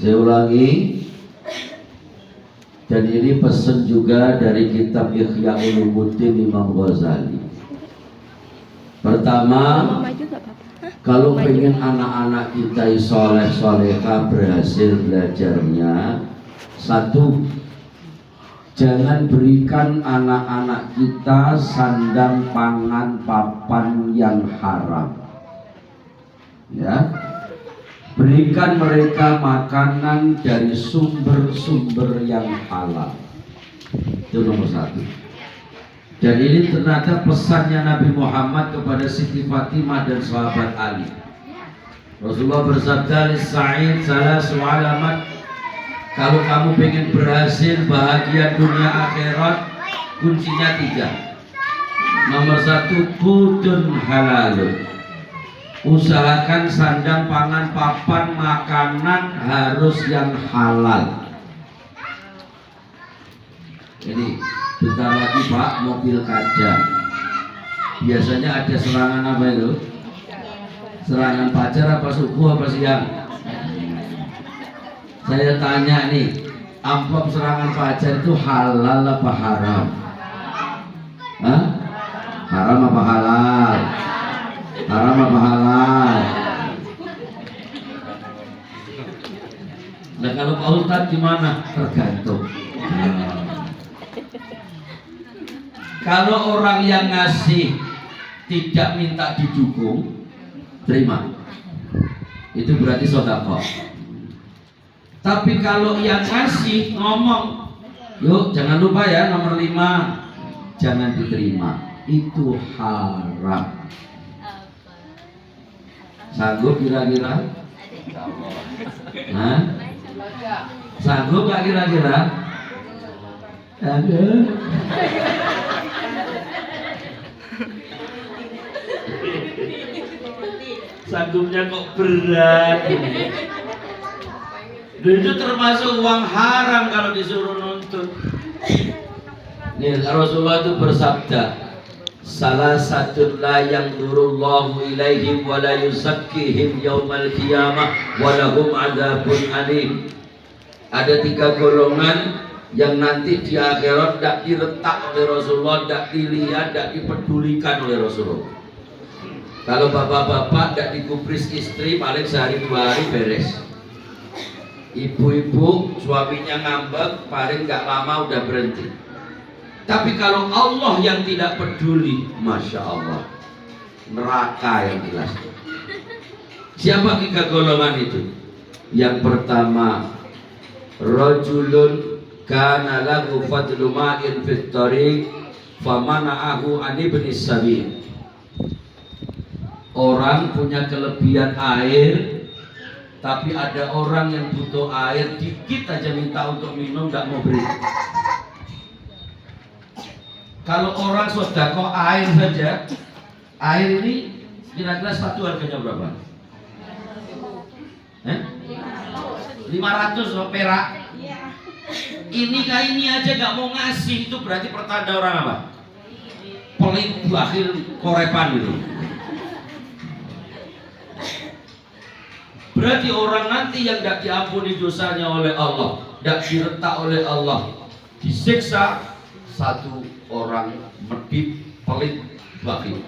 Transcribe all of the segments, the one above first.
Saya ulangi, dan ini pesan juga dari kitab Ihya Ulumuddin Imam Ghazali. Pertama, kalau pengen anak-anak kita soleh soleha berhasil belajarnya, satu, jangan berikan anak-anak kita sandang pangan papan yang haram. Ya, berikan mereka makanan dari sumber-sumber yang halal. Itu nomor satu. Dan ini ternyata pesannya Nabi Muhammad kepada Siti Fatimah dan sahabat Ali. Rasulullah bersabda, "Lis-sa'id salasu alamat." Kalau kamu pengen berhasil bahagia dunia akhirat, kuncinya 3. Nomor 1, qutun halal. Usahakan sandang pangan papan makanan harus yang halal. Ini bentar lagi Pak mobil kaca. Biasanya ada serangan apa itu? Serangan pacar apa subuh apa siang? Saya tanya nih, amplop serangan pacar itu halal apa haram? Hah? Haram apa halal? Haram apa halal? Nah kalau Pak Ustadz gimana? Tergantung. Kalau orang yang ngasih tidak minta didukung, terima. Itu berarti sedekah. Tapi kalau yang ngasih ngomong, yuk jangan lupa ya nomor 5, jangan diterima. Itu haram. Sanggup kira-kira? Hah? Sanggup gak kira-kira? Sanggup. Sanggupnya kok berat. Itu termasuk uang haram kalau disuruh nuntut. Nih Rasulullah itu bersabda, salah satu la yang durullahu ilaihim wa la yuzakkihim yaumal qiyamah wa lahum adzabun alim. Ada 3 golongan yang nanti di akhirat tidak diletak oleh Rasulullah, tidak dilihat, tidak dipedulikan oleh Rasulullah. Kalau bapak-bapak tidak digubris istri paling sehari 2 hari beres. Ibu-ibu suaminya ngambek paling nggak lama udah berhenti. Tapi kalau Allah yang tidak peduli, masya Allah, neraka yang jelas. Siapa 3 golongan itu? Yang pertama, rajulun kana lahu fadlu ma'in fit tariq famana'ahu an ibnis sabil. Orang punya kelebihan air, tapi ada orang yang butuh air dikit aja minta untuk minum, tidak mau beri. Kalau orang sedekah air saja, air ini kira-kira satu harganya berapa? 500 perak. Ini aja nggak mau ngasih, itu berarti pertanda orang apa? Pelit, bakhil, korepan gitu. Berarti orang nanti yang tidak diampuni dosanya oleh Allah, tidak diretak oleh Allah, disiksa, satu orang medit, pelit, bakhil.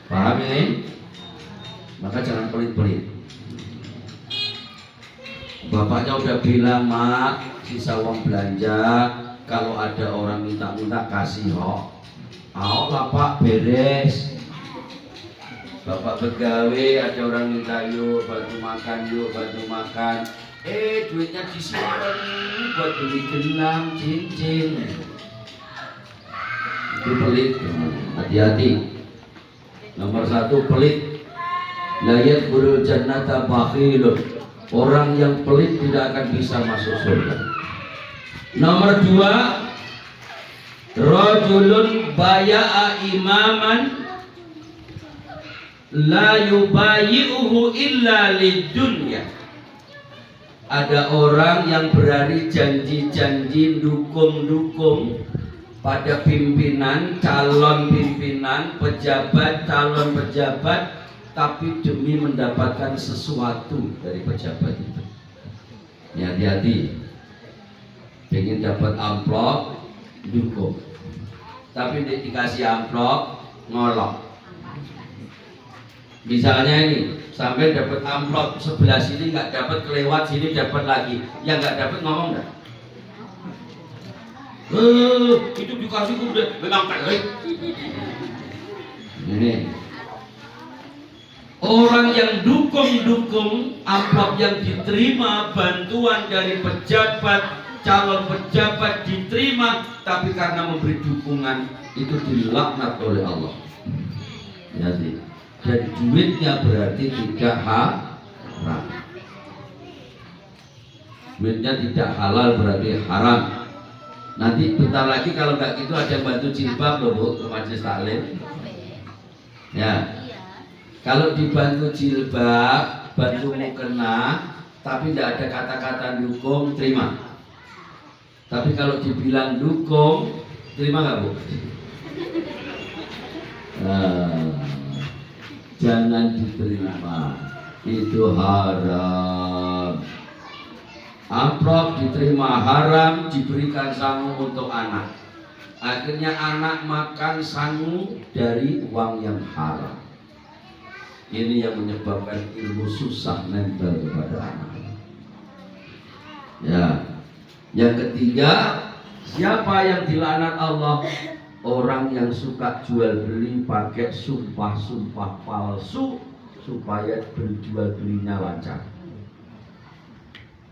Paham ini? Maka jangan pelit-pelit. Bapaknya udah bilang, mak, sisa uang belanja, kalau ada orang minta-minta kasih kok. Mau lah pak, beres. Bapak begawe, ada orang minta yuk bantu makan, yuk bantu makan. Duitnya disimpan buat beli gelang, cincin. Itu pelit, hati-hati. Nomor 1 pelit. La yadkhulul jannata bakhilun. Orang yang pelit tidak akan bisa masuk surga. Nomor 2, rajulun baya'a imaman la yubayi'uhu illa lidunya. Ada orang yang berani janji-janji dukung-dukung pada pimpinan, calon pimpinan, pejabat, calon pejabat, tapi demi mendapatkan sesuatu dari pejabat itu. Ya, hati-hati. Pengen dapat amplop, dukung. Tapi dikasih amplop, ngolok. Misalnya ini, sampai dapat amplop sebelah sini nggak dapat, kelewat sini dapat lagi. Yang nggak dapat ngomong nggak? Itu dikasih udah memang baik. Ini orang yang dukung amplop yang diterima, bantuan dari pejabat, calon pejabat diterima, tapi karena memberi dukungan itu dilaknat oleh Allah. Jadi dan duitnya berarti tidak haram. Duitnya tidak halal berarti haram. Nanti bentar lagi kalau nggak gitu ada yang bantu jilbab loh Bu, ke majelis taklim. Ya, kalau dibantu jilbab, bantu mukena, tapi tidak ada kata-kata dukung, terima. Tapi kalau dibilang dukung, terima nggak Bu? Jangan diterima, itu haram. Amplop diterima haram, diberikan sangu untuk anak. Akhirnya anak makan sangu dari uang yang haram. Ini yang menyebabkan ilmu susah nempel kepada anak. Ya. Yang ketiga, siapa yang dilaknat Allah? Orang yang suka jual beli pakai sumpah-sumpah palsu supaya berjual belinya lancar.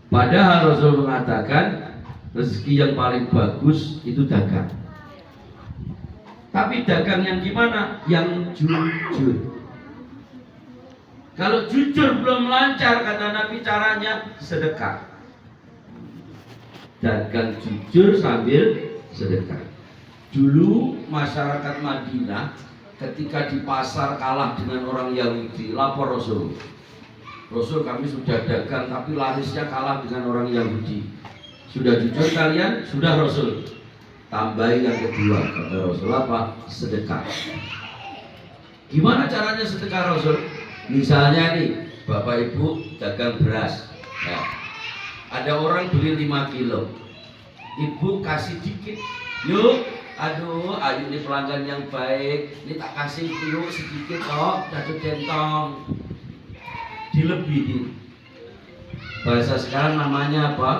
Padahal Rasul mengatakan rezeki yang paling bagus itu dagang. Tapi dagang yang gimana? Yang jujur. Kalau jujur belum lancar, kata Nabi, caranya sedekah. Dagang jujur sambil sedekah. Dulu masyarakat Madinah ketika di pasar kalah dengan orang Yahudi, lapor Rasul. Rasul, kami sudah dagang tapi larisnya kalah dengan orang Yahudi. Sudah jujur kalian? Sudah Rasul. Tambahin yang kedua, kata Rasul, apa? Sedekah. Gimana caranya sedekah Rasul? Misalnya nih, Bapak Ibu dagang beras ya. Ada orang beli 5 kilo, Ibu kasih dikit. Yuk, aduh, ayo ini pelanggan yang baik, ini tak kasih dulu sedikit kok, jatuh centong. Dilebihin. Bahasa sekarang namanya apa?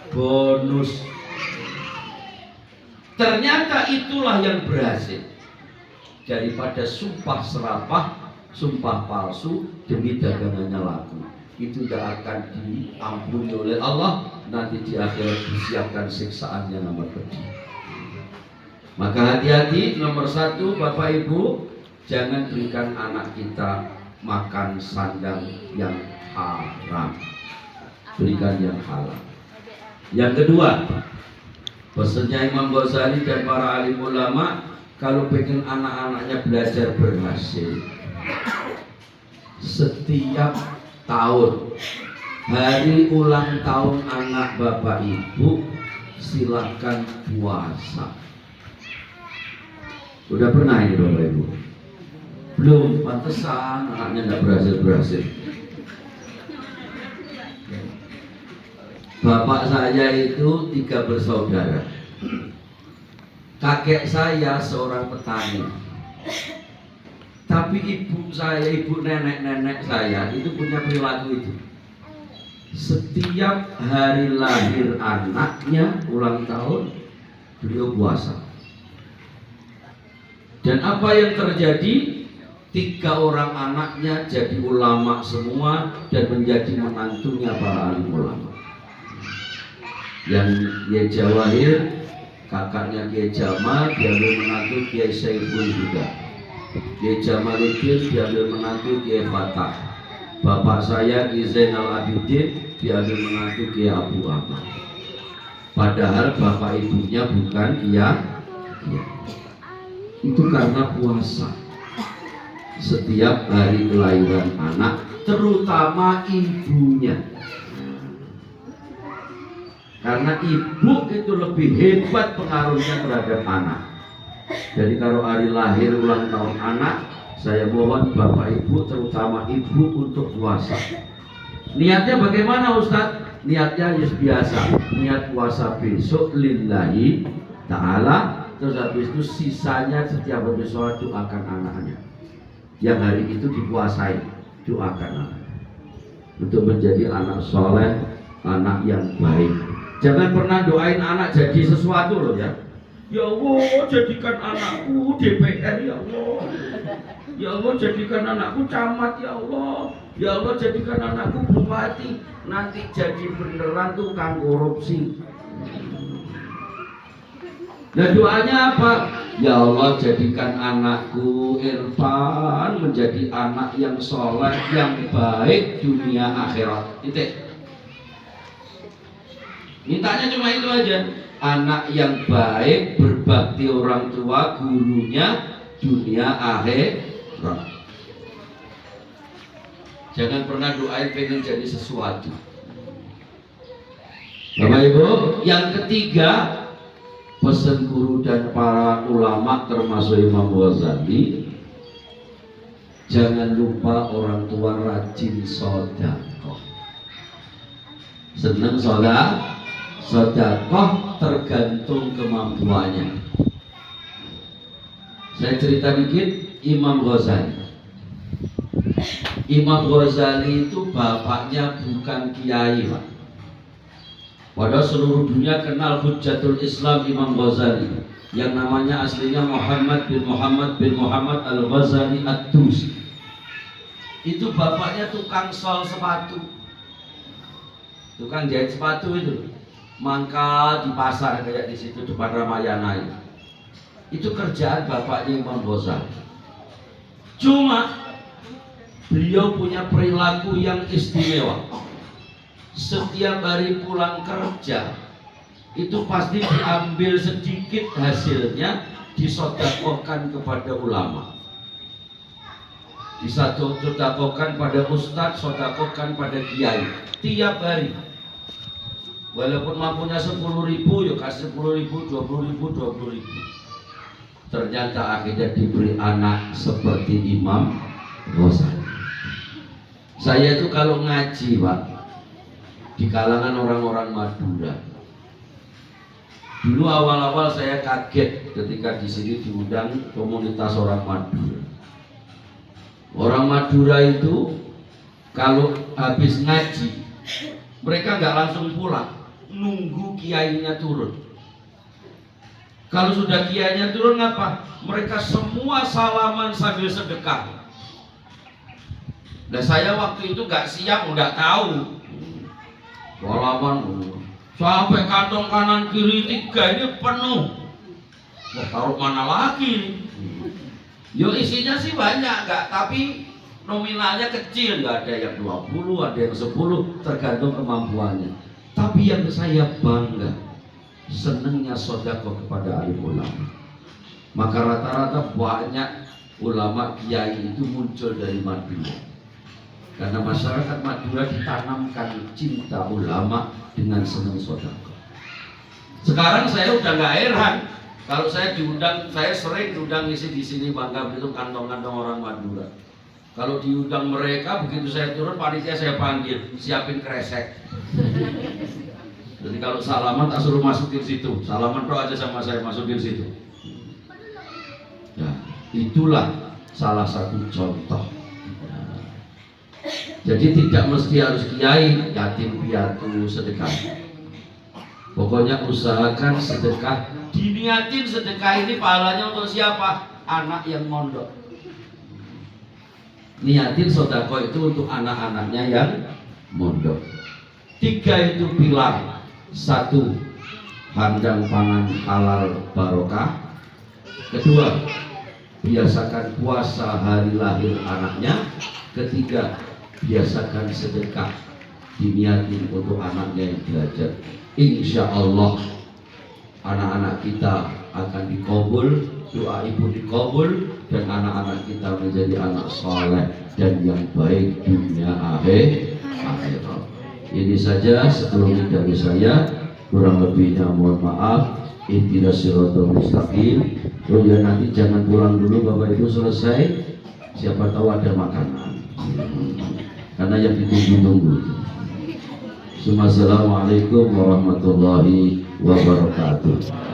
Bonus. Ternyata itulah yang berhasil. Daripada sumpah serapah, sumpah palsu demi dagangannya laku, itu tidak akan diampuni oleh Allah. Nanti di akhirat disiapkan siksaannya nomor pedih. Maka hati-hati. Nomor 1, Bapak Ibu, jangan berikan anak kita makan sandang yang haram, berikan yang halal. Yang kedua, pesannya Imam Ghazali dan para alim ulama, kalau pengen anak-anaknya belajar berhasil, setiap tahun hari ulang tahun anak Bapak Ibu silahkan puasa. Udah pernah ini Bapak Ibu? Belum, pantesan anaknya nggak berhasil. Bapak saya itu 3 bersaudara. Kakek saya seorang petani. Tapi ibu saya, ibu nenek saya itu punya perilaku itu. Setiap hari lahir anaknya ulang tahun, beliau puasa. Dan apa yang terjadi? 3 orang anaknya jadi ulama semua dan menjadi menantunya para alim ulama. Yang Kiai Jawahir, kakaknya Kiai Jamal, diambil menantu Kiai Saiful juga. Kiai Jamaluddin diambil menantu Kiai Fatah. Bapak saya Kiai Zainal Abidin diambil menantu Kiai Abu Ahmad. Padahal bapak ibunya bukan Kiai. Itu karena puasa. Setiap hari kelahiran anak, terutama ibunya. Karena ibu itu lebih hebat pengaruhnya terhadap anak. Jadi kalau hari lahir ulang tahun anak, Saya mohon Bapak Ibu, terutama Ibu, untuk puasa. Niatnya bagaimana Ustadz? Niatnya biasa, niat puasa besok lillahi ta'ala. Terus habis itu sisanya setiap habis sholat doakan anaknya yang hari itu dipuasai, doakan anak untuk menjadi anak soleh, anak yang baik. Jangan pernah doain anak jadi sesuatu loh ya. Ya Allah jadikan anakku DPR ya Allah. Ya Allah jadikan anakku camat ya Allah. Ya Allah jadikan anakku bupati. Nanti jadi beneran tukang korupsi. Nah doanya apa? Ya Allah jadikan anakku Irfan menjadi anak yang soleh, yang baik dunia akhirat. Titik. Mintanya cuma itu aja. Anak yang baik, berbakti orang tua, gurunya, dunia akhirat. Jangan pernah doain pengen jadi sesuatu. Bapak Ibu, yang ketiga, pesan guru dan para ulama termasuk Imam Ghazali, jangan lupa orang tua rajin sedekah. Seneng sedekah tergantung kemampuannya. Saya cerita dikit. Imam Ghazali itu bapaknya bukan kiai, Pak. Padahal seluruh dunia kenal Hujjatul Islam Imam Ghazali, yang namanya aslinya Muhammad bin Muhammad Al-Ghazali At-Tusi. Itu bapaknya tukang sol sepatu, tukang jahit sepatu itu, mangkal di pasar kayak di situ depan Ramayana. Itu kerjaan bapaknya Imam Ghazali. Cuma beliau punya perilaku yang istimewa. Setiap hari pulang kerja itu pasti diambil sedikit hasilnya, disedekahkan kepada ulama, disedekahkan pada ustadz, sedekahkan pada kiai tiap hari. Walaupun mampunya 10.000, ya kasih 10.000, 20.000. Ternyata akhirnya diberi anak seperti Imam Ghazali. Saya itu kalau ngaji, Pak, di kalangan orang-orang Madura. Dulu awal-awal saya kaget ketika di sini diundang komunitas orang Madura. Orang Madura itu kalau habis ngaji, mereka nggak langsung pulang, nunggu kiainya turun. Kalau sudah kiainya turun apa? Mereka semua salaman sambil sedekah. Nah saya waktu itu nggak siap, nggak tahu. Salaman sampai kantong kanan kiri 3 ini penuh. Mau taruh mana lagi? Yo isinya sih banyak, nggak, tapi nominalnya kecil, nggak ada yang 20, ada yang 10, tergantung kemampuannya. Tapi yang saya bangga, senangnya sedekah kepada alim ulama. Maka rata-rata banyak ulama kiai itu muncul dari Madura. Karena masyarakat Madura ditanamkan cinta ulama dengan senang sedekah. Sekarang saya udah nggak heran kalau saya diundang, saya sering diundang isi di sini Bangka Belitung, kantong-kantong orang Madura. Kalau diundang mereka, begitu saya turun, panitia saya panggil, siapin kresek. Jadi kalau salaman tak suruh masukin situ, salaman doa aja sama saya, masukin situ. Ya, itulah salah satu contoh. Jadi tidak mesti harus kiai, yatim piatu sedekah. Pokoknya usahakan sedekah, diniatin sedekah ini pahalanya untuk siapa? Anak yang mondok. Niatin sedekah itu untuk anak-anaknya yang mondok. 3 itu pilar. 1, handang pangan halal barokah. 2, biasakan puasa hari lahir anaknya. 3, biasakan sedekah, diniatin untuk anaknya yang belajar. Insya Allah anak-anak kita akan dikabul, doa ibu dikabul, dan anak-anak kita menjadi anak soleh dan yang baik dunia akhirat. Ini saja sebelumnya dari saya, kurang lebihnya mohon maaf. Ihdinas siratal mustaqim. Kemudian nanti jangan pulang dulu Bapak Ibu, selesai siapa tahu ada makanan. Karena yang ditunggu-tunggu. Assalamualaikum warahmatullahi wabarakatuh.